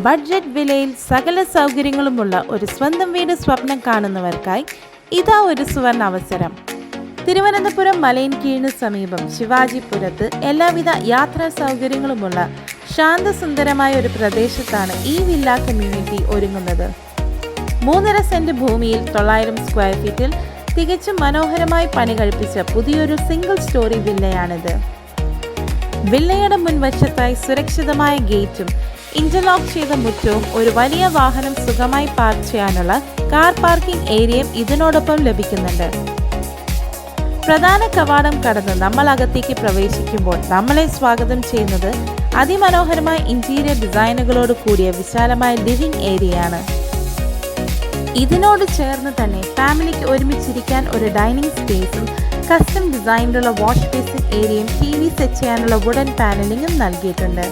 Budget വിലയിൽ സകല സൗകര്യങ്ങളുമുള്ള ഒരു സ്വന്തം വീട് സ്വപ്നം കാണുന്നവർക്കായി ഇതാ ഒരു സുവർണ അവസരം. തിരുവനന്തപുരം മലയൻകീഴിന് സമീപം ശിവാജിപുരത്ത് എല്ലാവിധ യാത്രാ സൗകര്യങ്ങളുമുള്ള ശാന്തസുന്ദരമായ ഒരു പ്രദേശത്താണ് ഈ വില്ല കമ്മ്യൂണിറ്റി ഒരുങ്ങുന്നത്. 3.5 സെന്റ് ഭൂമിയിൽ 900 സ്ക്വയർ ഫീറ്റിൽ തികച്ചും മനോഹരമായി പണി കഴിപ്പിച്ച പുതിയൊരു സിംഗിൾ സ്റ്റോറി വില്ലയാണിത്. വില്ലയുടെ മുൻവശത്തായി സുരക്ഷിതമായ ഗേറ്റും ഇന്റർലോക്ക് ചെയ്ത മുറ്റവും ഒരു വലിയ വാഹനം സുഖമായി പാർക്ക് ചെയ്യാനുള്ള കാർ പാർക്കിംഗ് ഏരിയയും ഇതിനോടൊപ്പം ലഭിക്കുന്നുണ്ട്. പ്രധാന കവാടം കടന്ന് നമ്മൾ അകത്തേക്ക് പ്രവേശിക്കുമ്പോൾ നമ്മളെ സ്വാഗതം ചെയ്യുന്നത് അതിമനോഹരമായ ഇന്റീരിയർ ഡിസൈനുകളോട് കൂടിയ വിശാലമായ ലിവിംഗ് ഏരിയയാണ്. ഇതിനോട് ചേർന്ന് തന്നെ ഫാമിലിക്ക് ഒരുമിച്ചിരിക്കാൻ ഒരു ഡൈനിങ് സ്പേസും കസ്റ്റം ഡിസൈനിലുള്ള വാഷ് ബേസിൻ ഏരിയയും TV സെറ്റ് ചെയ്യാനുള്ള വുഡൻ പാനലിംഗും നൽകിയിട്ടുണ്ട്.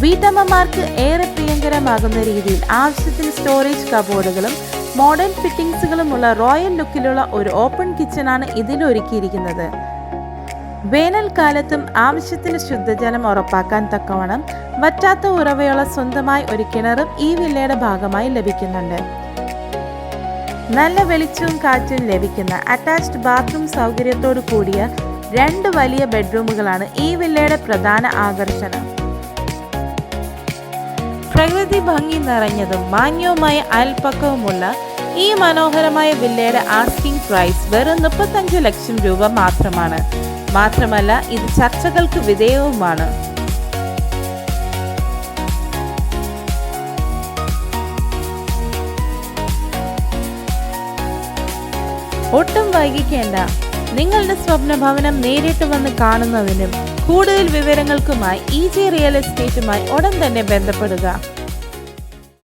വീട്ടമ്മമാർക്ക് ഏറെ പ്രിയങ്കരമാകുന്ന രീതിയിൽ ആവശ്യത്തിന് സ്റ്റോറേജ് കബോർഡുകളും മോഡേൺ ഫിറ്റിംഗ്സുകളുമുള്ള റോയൽ ലുക്കിലുള്ള ഒരു ഓപ്പൺ കിച്ചണാണ് ഇതിലൊരുക്കിയിരിക്കുന്നത്. വേനൽക്കാലത്തും ആവശ്യത്തിന് ശുദ്ധജലം ഉറപ്പാക്കാൻ തക്കവണ്ണം വറ്റാത്ത ഉറവയുള്ള സ്വന്തമായി ഒരു കിണറും ഈ വില്ലയുടെ ഭാഗമായി ലഭിക്കുന്നുണ്ട്. നല്ല വെളിച്ചവും കാറ്റും ലഭിക്കുന്ന അറ്റാച്ച്ഡ് ബാത്റൂം സൗകര്യത്തോടു കൂടിയ 2 വലിയ ബെഡ്റൂമുകളാണ് ഈ വില്ലയുടെ പ്രധാന ആകർഷണം. പ്രകൃതി ഭംഗി നിറഞ്ഞതും മാന്യവുമായ അയൽപ്പക്കവുമുള്ള ഈ മനോഹരമായ വില്ലയുടെ ആസ്കിംഗ് പ്രൈസ് വെറും 35 ലക്ഷം രൂപ മാത്രമാണ്. മാത്രമല്ല ഇത് ചർച്ചകൾക്ക് വിധേയവുമാണ്. ഒട്ടും വൈകിക്കേണ്ട. നിങ്ങളുടെ സ്വപ്ന ഭവനം നേരിട്ട് വന്ന് കാണുന്നതിനും കൂടുതൽ വിവരങ്ങൾക്കുമായി EJ റിയൽ എസ്റ്റേറ്റുമായി ഉടൻ തന്നെ ബന്ധപ്പെടുക.